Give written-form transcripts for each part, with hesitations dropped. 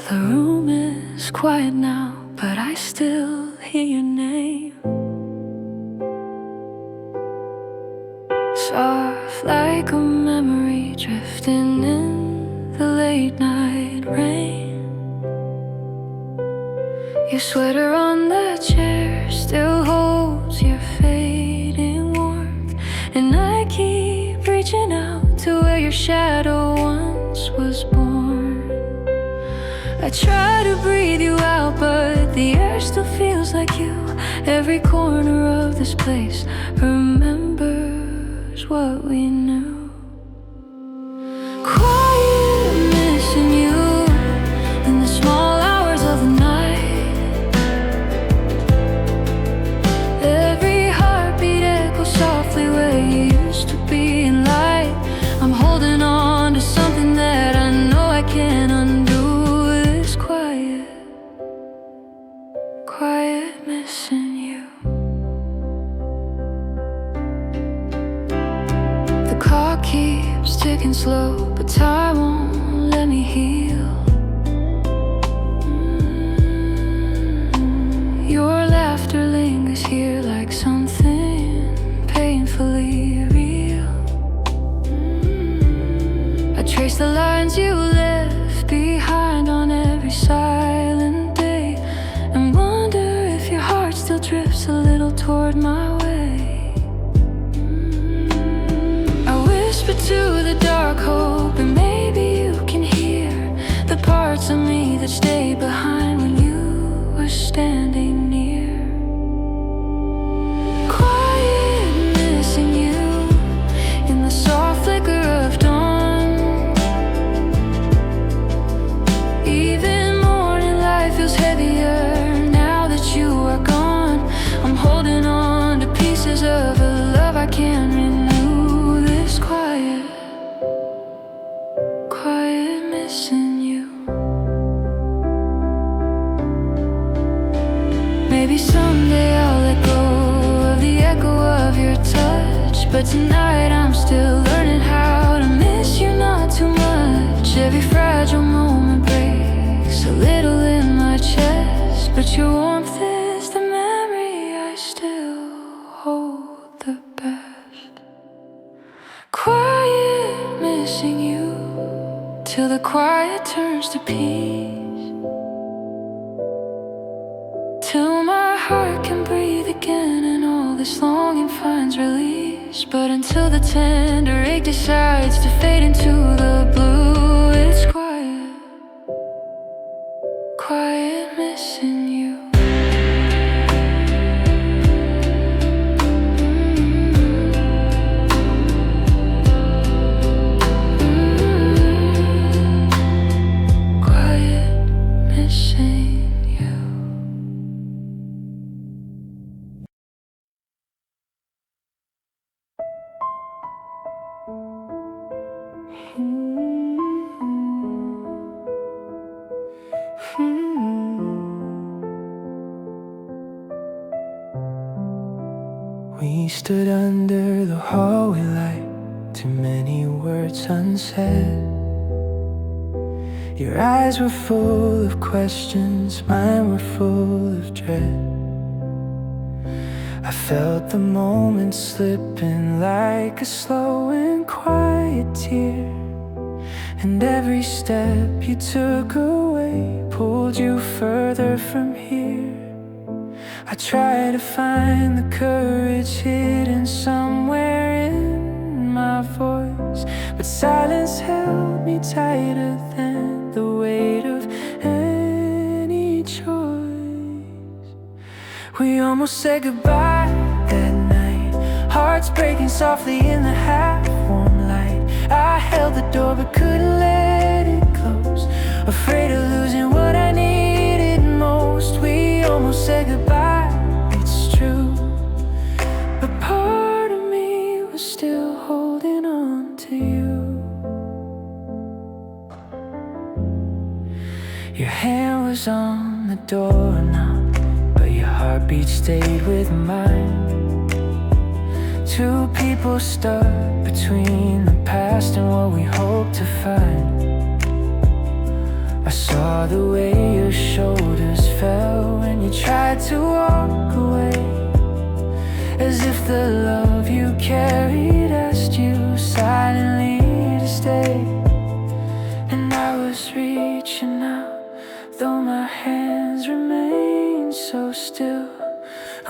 The room is quiet now, but I still hear your name. Soft like a memory drifting in the late night rain. Your sweater on the chair still holds your fading warmth, and I keep reaching out to where your shadow once was born. I try to breathe you out, but the air still feels like you. Every corner of this place remembers what we knew. Quiet, missing you in the small hours of the night. Every heartbeat echoes softly where you used to be in light. I'm holding on to something that I know I can't undo. Quiet, missing you. The clock keeps ticking slow, but time won't let me heal. Your laughter lingers here like something painfully real. I trace the lines you left behind on every silent day, and wonder if your heart still drifts a little toward my way. I whisper to the dark hope, and maybe you can hear the parts of me that stayed behind when you were standing near. Quiet, missing you in the soft flicker of dawn. Even morning light feels heavier you are gone. I'm holding on to pieces of a love I can't renew. This quiet, quiet missing you. Maybe someday I'll let go of the echo of your touch, but tonight I'm still learning how to miss you not too much. Every fragile moment breaks a little in my chest, but your warmth is the memory I still hold the best. Quiet, missing you till the quiet turns to peace, till my heart can breathe again and all this longing finds release. But until the tender ache decides to fade into the blue, it's quiet, quiet missing you. Quiet, missing you. We stood under the hallway light, too many words unsaid. Your eyes were full of questions, mine were full of dread. I felt the moment slipping like a slow and quiet tear, and every step you took away pulled you further from here. I try to find the courage hidden somewhere in my voice, but silence held me tighter than the weight of any choice. We almost said goodbye that night, hearts breaking softly in the half-warm light. I held the door but couldn't let it close, afraid of losing what I needed most. We almost said goodbye, it's true, but part of me was still holding on to you. Your hand was on the doorknob, but your heartbeat stayed with mine. Two people stuck between the past past and what we hope to find. I saw the way your shoulders fell when you tried to walk away, as if the love you carried asked you silently to stay. And I was reaching out, though my hands remained so still,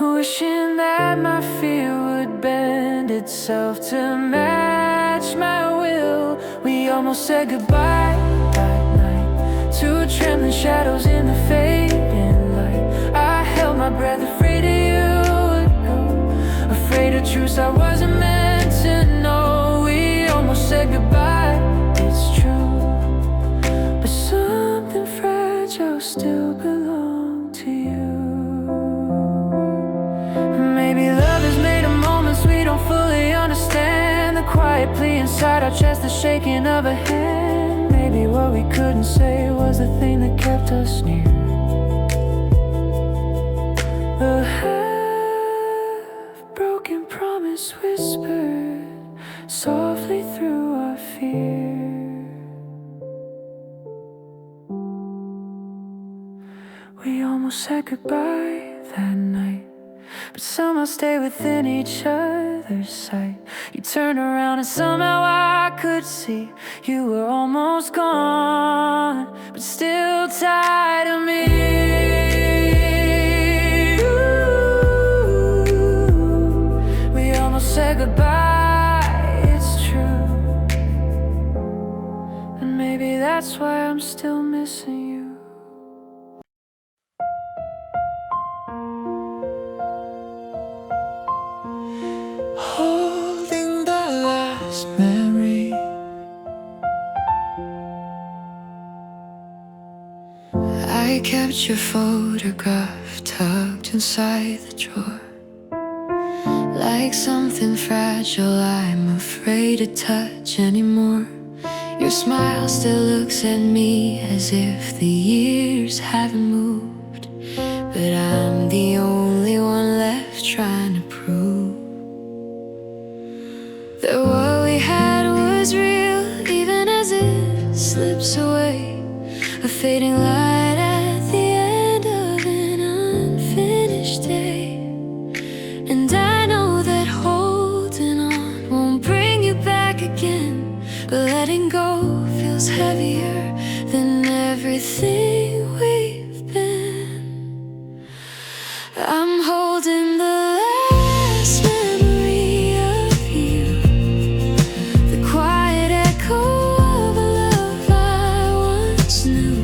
wishing that my fear would bend itself to match my will. We almost said goodbye that night, two trembling shadows in the fading light. I held my breath, afraid that you would go, afraid of truths I wasn't meant to know. We almost said goodbye, it's true, but something fragile still belonged to you. Maybe love is made of moments we don't fully understand, the quiet plea inside our chest, the shaking of a hand. Maybe what we couldn't say was the thing that kept us near. A half-broken promise whispered softly through our fear. We almost said goodbye that night, but somehow stay within each other's sight. You turned around and somehow I could see you were almost gone, but still tied to me. Ooh, we almost said goodbye, it's true, and maybe that's why I'm still missing you. Holding the last memory, I kept your photograph tucked inside the drawer, like something fragile I'm afraid to touch anymore. Your smile still looks at me as if the years haven't moved, but I'm the only one left trying to prove that what we had was real, even as it slips away, a fading light at the end of an unfinished day. And I know that holding on won't bring you back again, but letting go feels heavier than everything we've been. I'm holding the last memory of you, the quiet echo of a love I once knew.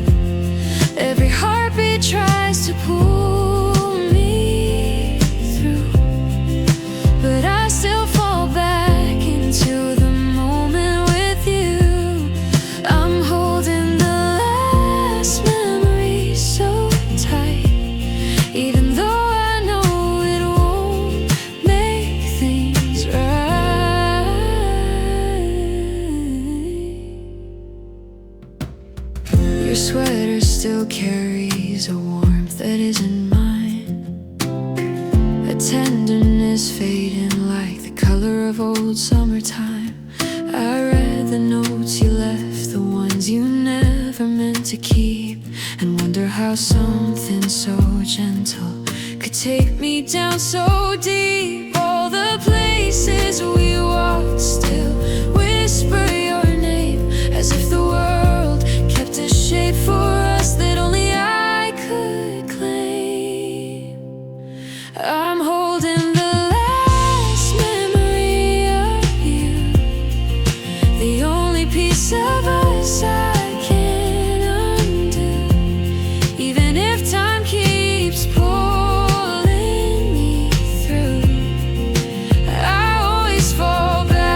Every heartbeat tries to pull me through, but I still fall back into the moment with you. I'm holding the last memory so tight, even though I know it won't make things right. Your sweater still carries a warmth that isn't mine, a tenderness fading like the color of old summertime. I read the notes you left, the ones you never meant to keep, and wonder how something so gentle could take me down so deep. All the places we walked still whisper your name, as if the world kept a shape for us that only I could claim. I'm holding the last memory of you, the only piece of us I can undo, even if time keeps pulling me through. I always fall back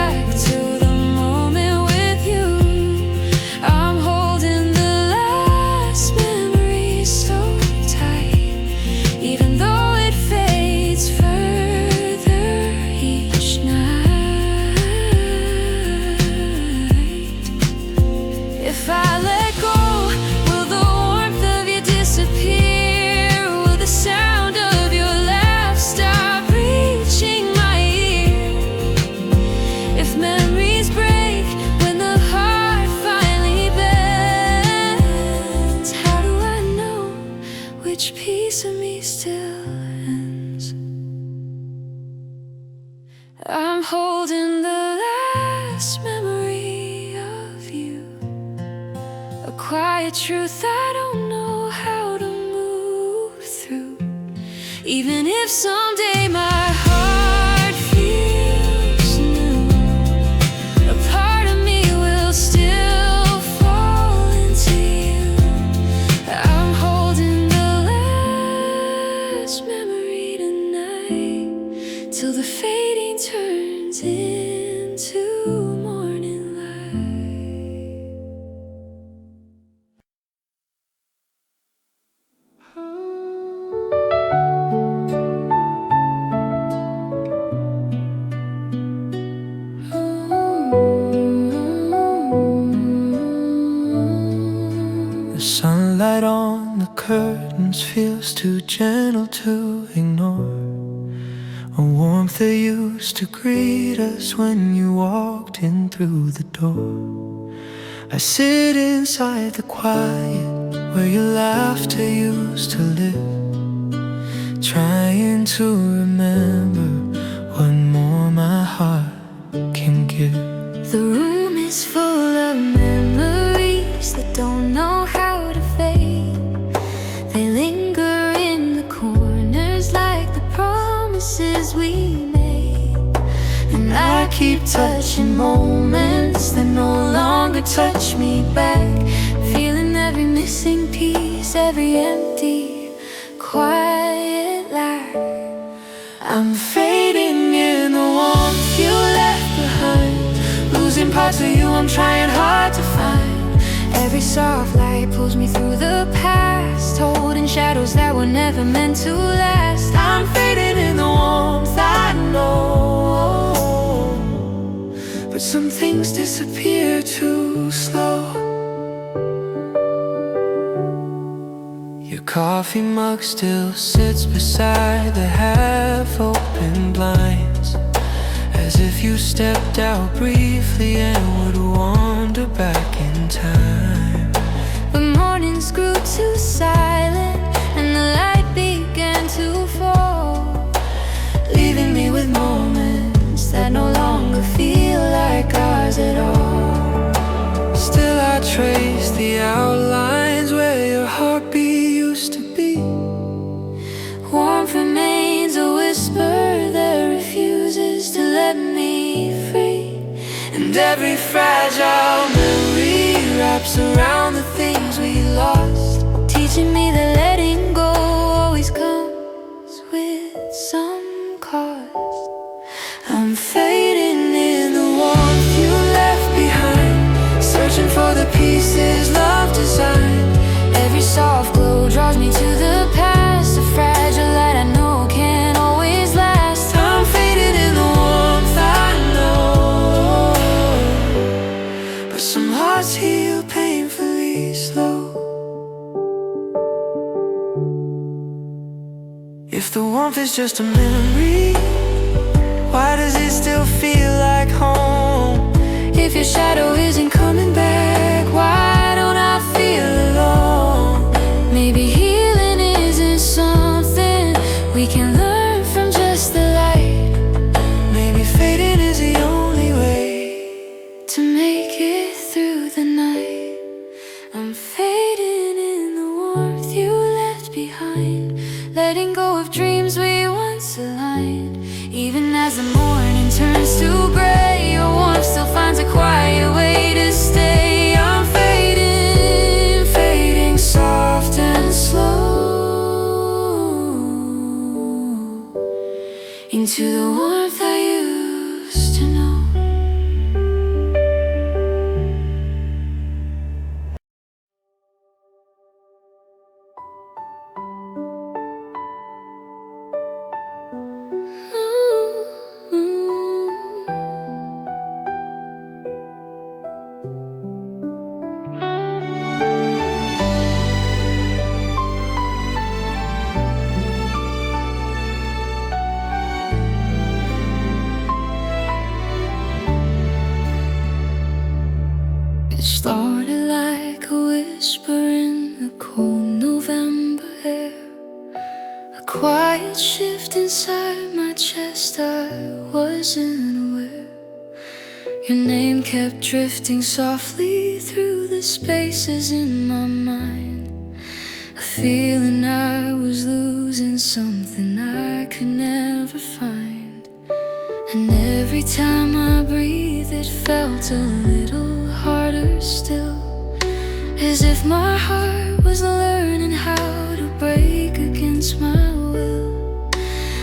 quiet truth I don't know how to move through. Even if someday my heart feels new, a part of me will still fall into you. I'm holding the last memory tonight, till the fading turns into morning light. The sunlight on the curtains feels too gentle to ignore. A warmth that used to greet us when you walked in through the door. I sit inside the quiet where your laughter used to live, trying to remember what more my heart can give. The room is full of memories that don't know how to fade. They linger in the corners like the promises we made. And I keep touching moments that no longer touch me back, feeling every missing piece, every empty, quiet lack. I'm fading in the warmth you left behind, losing parts of you I'm trying hard to find. Every soft light pulls me through the past, holding shadows that were never meant to last. I'm fading in the warmth, I know, but some things disappear too slow. Your coffee mug still sits beside the half-open blinds, as if you stepped out briefly and would wander back in time. But mornings grew too silent and the light began to fall, leaving me with moments that no longer feel like ours at all. Still I trace the outlines where your heartbeat used to be. warmth remains a whisper that refuses to let me free. And every fragile memory wraps around the things we lost, teaching me that letting go always comes with some cost. I'm fading in the warmth you left behind, searching for the pieces love designed. Every soft glow draws me to the past, a fragile light I know can't always last. I'm fading in the warmth, I know, but some hearts heal painfully slow. If the warmth is just a memory, why does it still feel like home? If your shadow isn't coming back, why don't I feel alone? Maybe healing isn't something we can learn from just the light. Maybe fading is the only way to make it through the night. I'm fading in the warmth you left behind, letting go of dreams we once aligned. Even as the morning turns to gray, your warmth still finds a quiet way to stay. I'm fading, fading soft and slow into the warmth I used to know. It started like a whisper in the cold November air, a quiet shift inside my chest I wasn't aware. Your name kept drifting softly through the spaces in my mind, a feeling I was losing something I could never find. And every time I breathed it felt a little harder still, as if my heart was learning how to break against my will.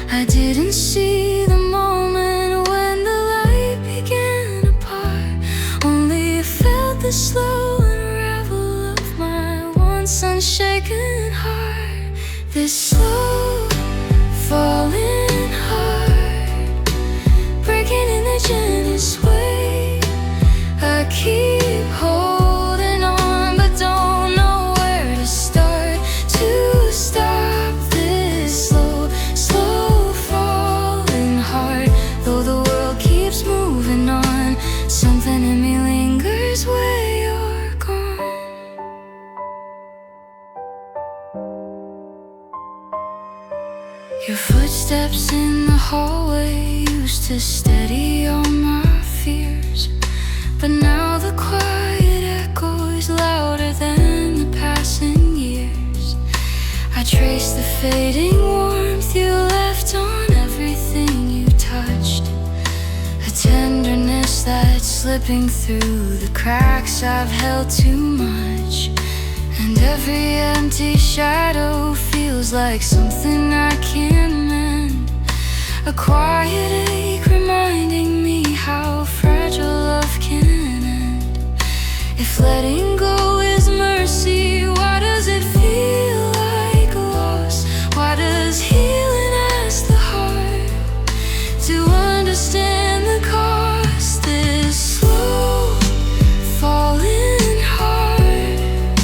I didn't see the moment when the light began to part, only felt the slow unravel of my once unshaken heart. This slow falling heart, breaking in the gentest way. I keep holding on but don't know where to start to stop this slow, slow falling heart. Though the world keeps moving on, something in me lingers where you're gone. Your footsteps in the hallway used to steady all my fears, but now the quiet echoes louder than the passing years. I trace the fading warmth you left on everything you touched, a tenderness that's slipping through the cracks I've held too much. And every empty shadow feels like something I can't mend, a quiet ache reminding me how fragile love can end. If letting go is mercy, why does it feel like a loss? Why does healing ask the heart to understand the cost? This slow falling heart,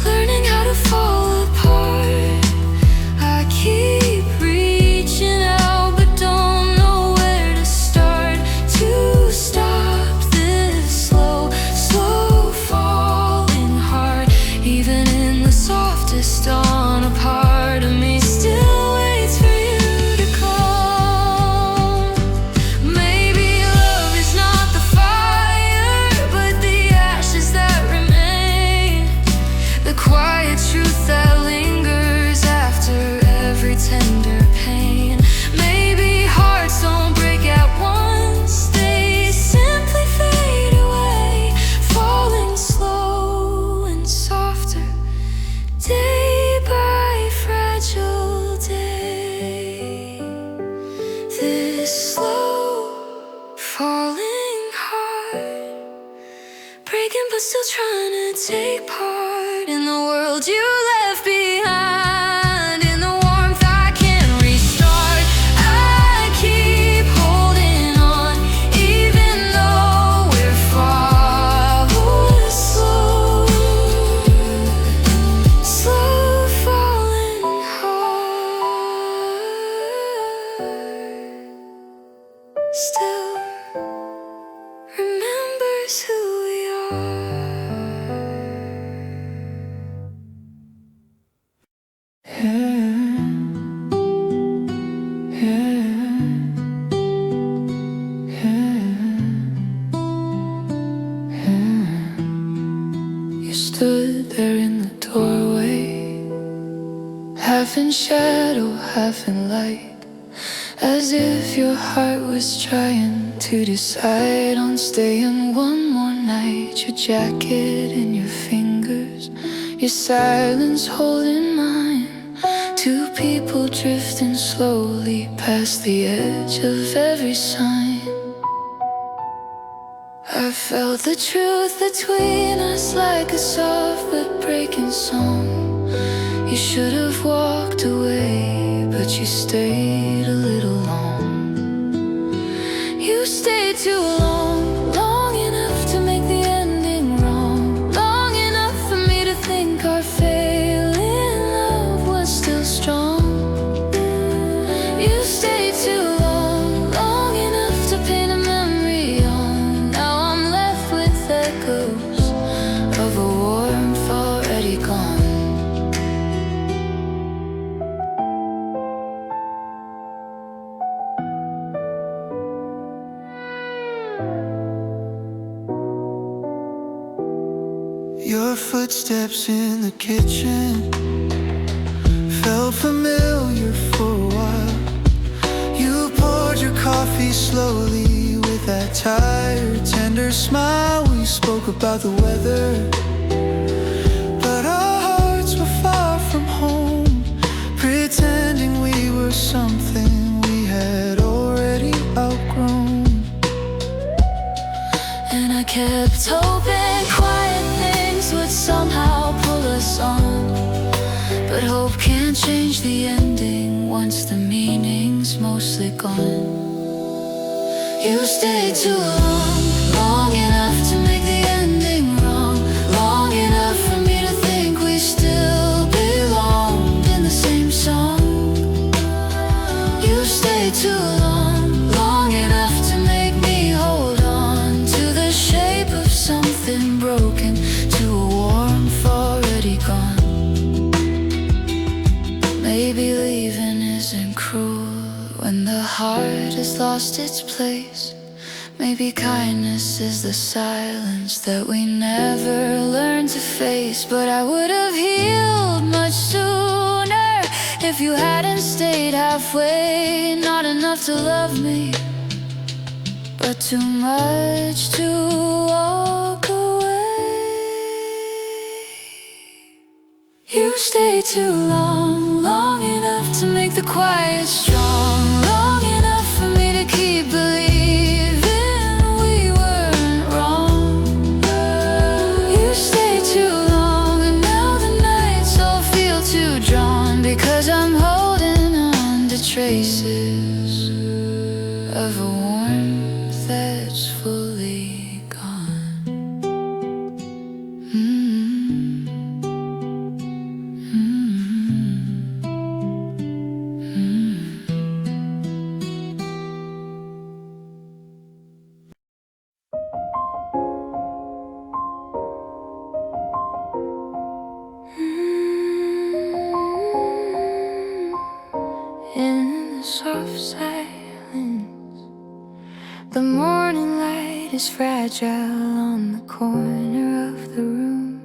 learning how to fall apart. I keep reaching out but don't know where to start to stop this slow, slow falling heart. Even in the softest dawn, a part of me still waits for you to come. Maybe love is not the fire, but the ashes that remain, the quiet truth that lingers after every tender pain. Maybe hearts don't break at once, they simply fade away, falling slow and softer, day by fragile day. This slow falling heart, breaking but still trying to take part in the world you left behind. In the warmth I can't restart, I keep holding on, even though we're far. Oh, a slow, slow falling heart still remembers who we are. You stood there in the doorway, half in shadow, half in light, as if your heart was trying to decide on staying one more night. Your jacket in your fingers, your silence holding mine, two people drifting slowly past the edge of every sign. I felt the truth between us like a soft but breaking song. You should have walked away, but you stayed a little long. You stayed too long, long enough to make the ending wrong, long enough for me to think our failing love was still strong. You stayed too long, long enough to paint a memory on. Now I'm left with echoes of a warmth already gone. Your footsteps in the kitchen felt familiar for a while. You poured your coffee slowly with that tired, tender smile. We spoke about the weather, but our hearts were far from home, pretending we were something we had already outgrown. And I kept hoping quiet things would somehow pull us on, but hope can't change the ending once the meaning's mostly gone. You stayed too long, long enough to make the ending wrong, long enough for me to think we still belonged in the same song. You stayed too long, long enough to make me hold on to the shape of something broken, to a warmth already gone. Maybe leaving isn't cruel when the heart has lost its place. Maybe kindness is the silence that we never learned to face. But I would have healed much sooner if you hadn't stayed halfway. Not enough to love me, but too much to walk away. You stayed too long, long enough to make the quiet strong, long enough for me to keep believing we weren't wrong. You stayed too long, and now the nights all feel too drawn, because I'm holding on to traces of a warmth that's fully gone. In the soft silence, the morning light is fragile on the corner of the room,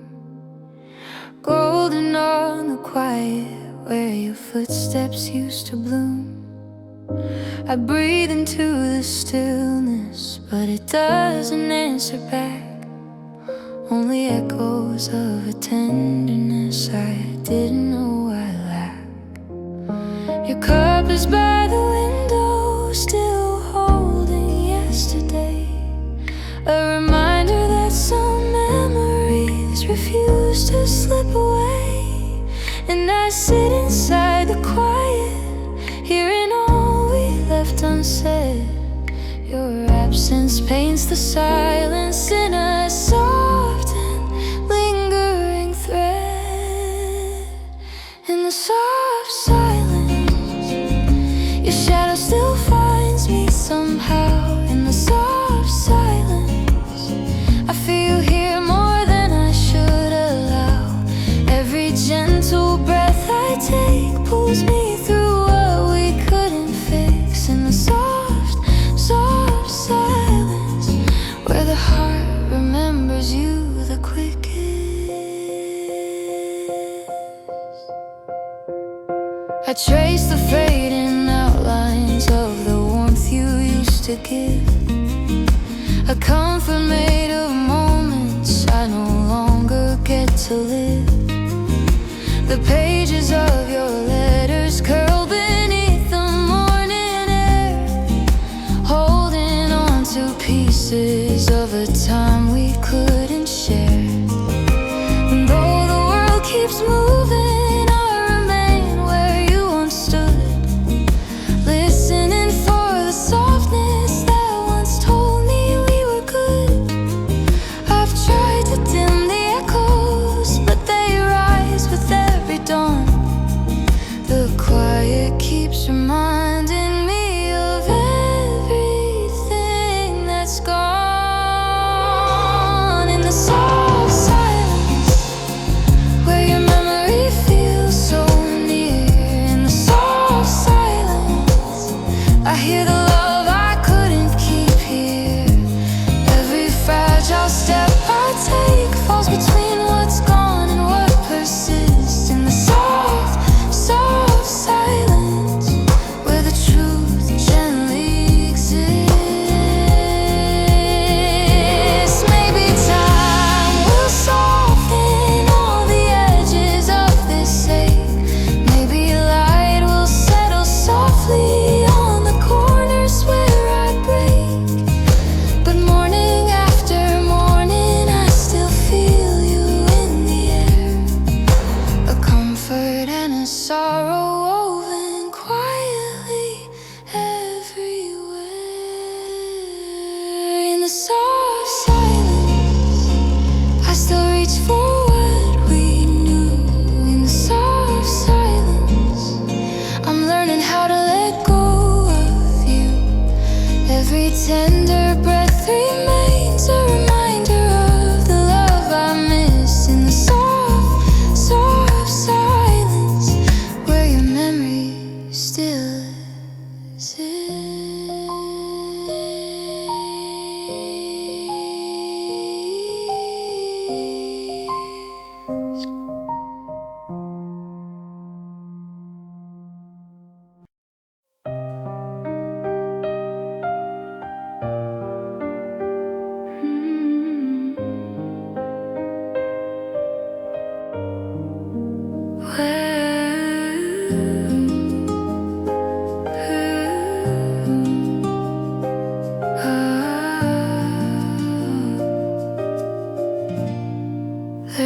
golden on the quiet where your footsteps used to bloom. I breathe into the stillness, but it doesn't answer back, only echoes of a tenderness I didn't know I lacked. Your cup is by the window, still holding yesterday, a reminder that some memories refuse to slip away. And I sit inside the quiet, hearing all we left unsaid. Your absence paints the silence in a soft and lingering thread. In the soft silence, your shadow still finds me somehow. In the soft silence, I feel here more than I should allow. Every gentle breath I take pulls me through what we couldn't fix. In the soft, soft silence, where the heart remembers you the quickest. I trace the fading outlines of the warmth you used to give, a comfort made of moments I no longer get to live. The pages of your letters curl beneath the morning air, holding on to pieces of a time we couldn't share. And though the world keeps moving, I remain where you once stood, listening for the softness that once told me we were good. I've tried to dim the echoes, but they rise with every dawn. The quiet keeps reminding me of everything that's gone.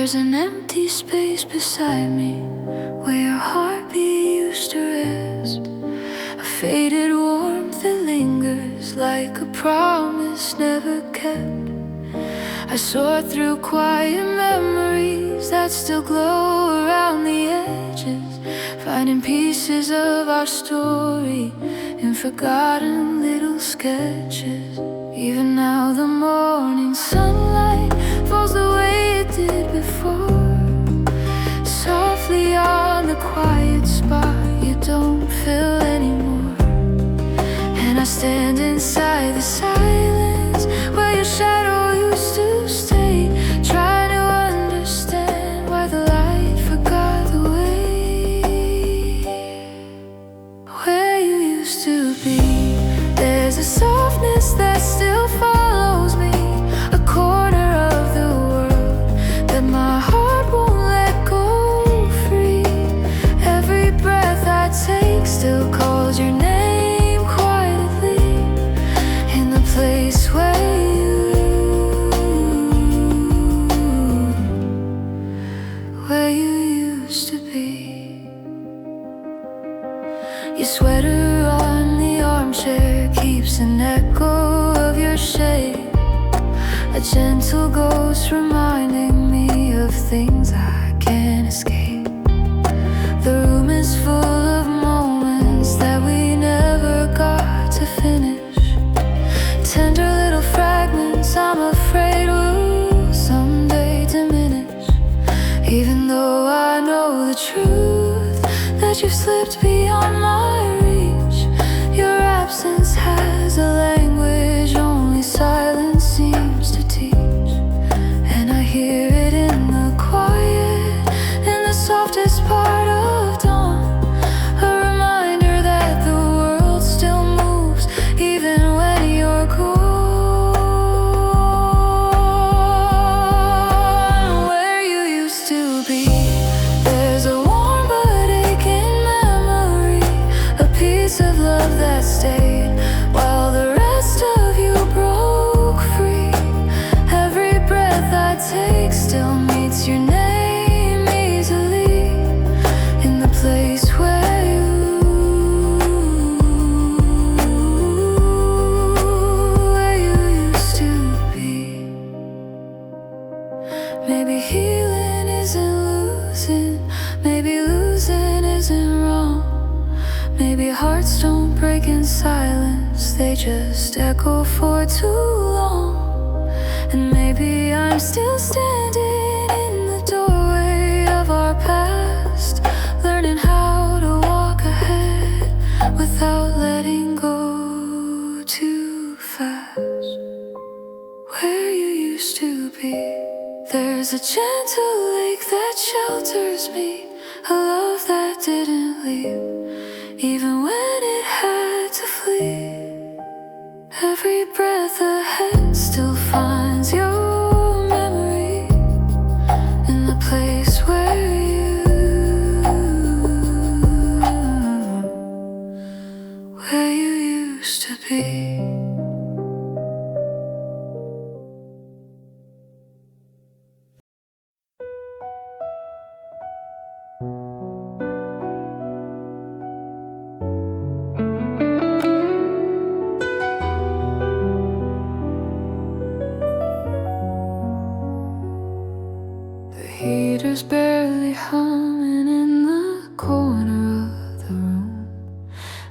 There's an empty space beside me where your heartbeat used to rest. A faded warmth that lingers like a promise never kept. I sort through quiet memories that still glow around the edges, finding pieces of our story in forgotten little sketches. Even now the morning sunlight falls the way it did before, softly on the quiet spot you don't fill anymore. And I stand inside the silence where your shadow used to stay, trying to understand why the light forgot the way where you used to be. There's a softness that still follows me, a corner of the world that my heart won't let go free. Every breath I take still calls your name quietly in the place where you used to be. Your sweater on the armchair keeps an echo of your shade, a gentle ghost reminding me of things I can't escape. The room is full of moments that we never got to finish, tender little fragments I'm afraid will someday diminish. Even though I know the truth that you've slipped beyond my reach, your absence has a language only silence seems to teach. And I hear it in the quiet, in the softest part of dawn, a reminder that the world still moves even when you're gone. Where you used to be, there's a warm but aching memory, a piece of love that stayed while the rest of you broke free. Every breath I take still meets your name easily in the place where you used to be. Maybe healing isn't losing, maybe losing isn't wrong. Maybe hearts don't break in silence, they just echo for too long. And maybe I'm still standing in the doorway of our past, learning how to walk ahead without letting go too fast. Where you used to be, there's a gentle lake that shelters me, a love that didn't leave, even when it had to flee. Every breath ahead still finds your memory in the place where you used to be. Heater's barely humming in the corner of the room,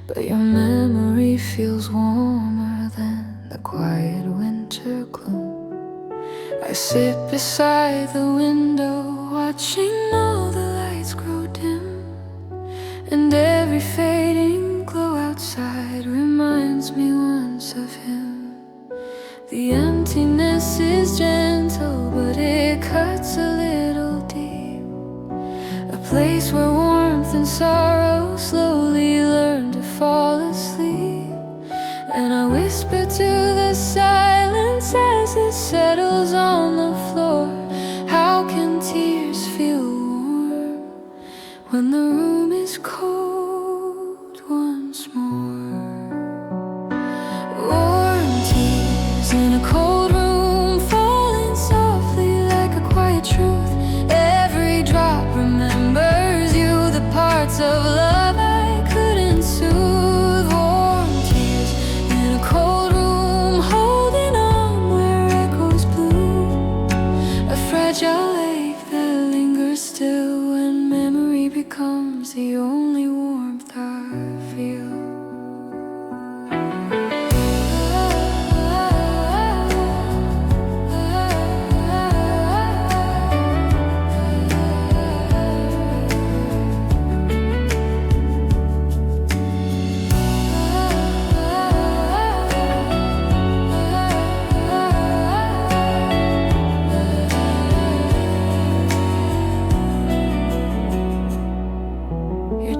but your memory feels warmer than the quiet winter gloom. I sit beside the window watching all the lights grow dim, and every fading glow outside reminds me once of him. The emptiness is gentle, but it cuts a little deep, a place where warmth and sorrow slowly learn to fall asleep. And I whisper to the silence as it settles on the floor, how can tears feel warm when the room is cold once more? Warm tears in a cold room, falling softly like a quiet truth. time's the only warmth I feel.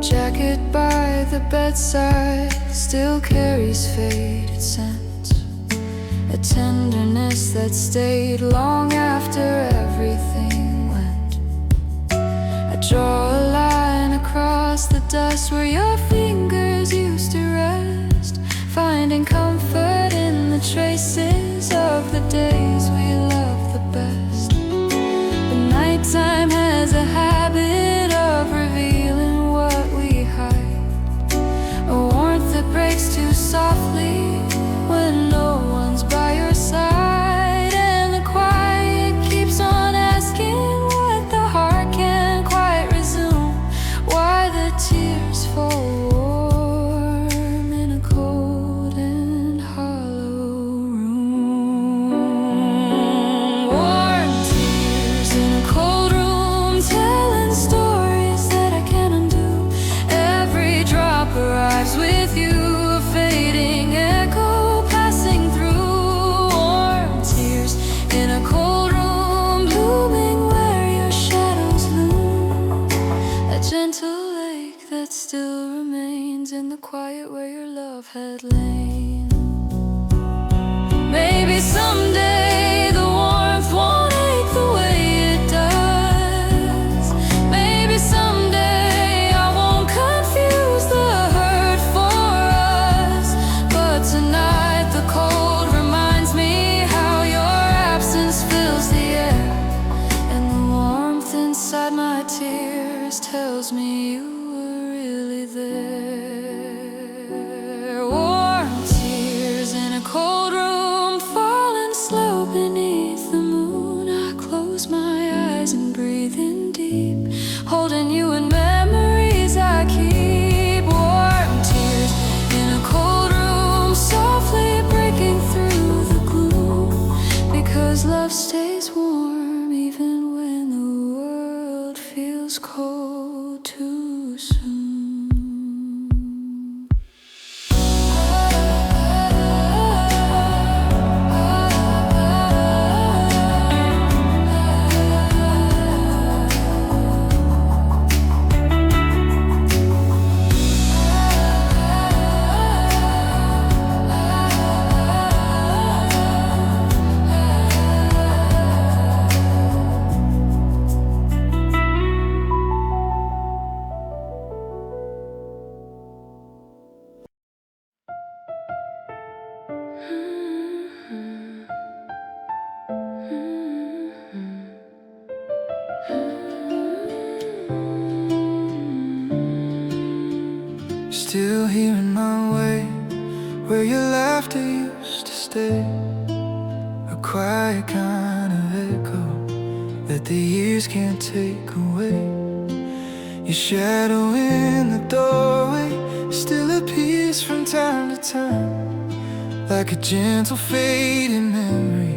Jacket by the bedside still carries faded scents, a tenderness that stayed long after everything went. I draw a line across the dust where your fingers used to rest, finding comfort in the traces of the days we loved the best. But nighttime has a habit of revealing what we hide, a warmth that breaks too softly when no one's by your side, and the quiet keeps on asking what the heart can't quite resume, why the tears fall warm in a cold and hollow room. Warm tears in a cold room, telling stories that I can't undo. Every drop arrives with you, a fading echo passing through. Warm tears in a cold room, blooming where your shadows loom, a gentle lake that still remains in the quiet where your love had lain. Maybe someday the warmth won't ache the way it does. Maybe someday I won't confuse the hurt for us. But tonight the cold reminds me how your absence fills the air, and the warmth inside my tears tells me you were really there. Warm tears in a cold room, falling slow beneath the moon. I close my eyes and breathe in deep, holding you in memories I keep. Warm tears in a cold room, softly breaking through the gloom, because love stays warm even when the world feels cold too soon. Still here in my way, where your laughter used to stay, a quiet kind of echo that the years can't take away. Your shadow in the doorway still appears from time to time, like a gentle fading memory.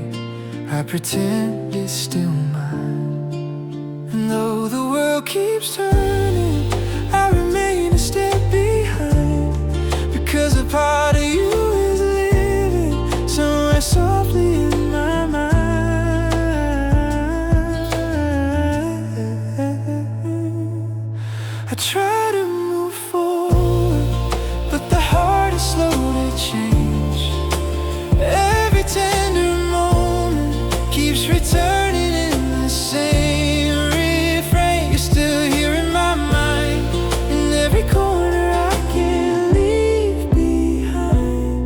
I pretend it's still mine, and though the world keeps turning, I remain a step behind, because a part of you is living somewhere softly in my mind. I try to move forward, but the heart is slow to change. Every tender moment keeps returning in the same refrain. You're still here in my mind, in every corner I can't leave behind.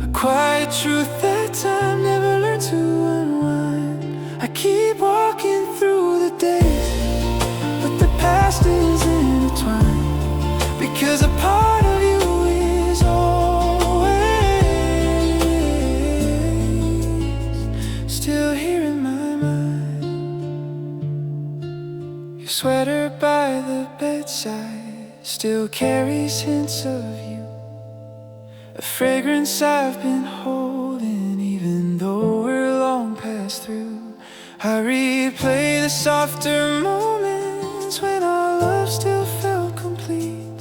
A quiet truth that time never learned to unwind. I keep walking through the days, but the past is intertwined. sweater by the bedside still carries hints of you, a fragrance I've been holding even though we're long past through. I replay the softer moments when our love still felt complete,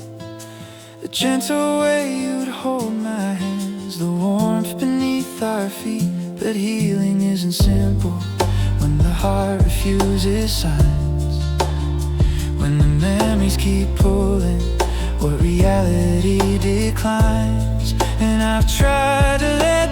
the gentle way you'd hold my hands, the warmth beneath our feet. But healing isn't simple when the heart refuses signs, when the memories keep pulling what reality declines. And I've tried to let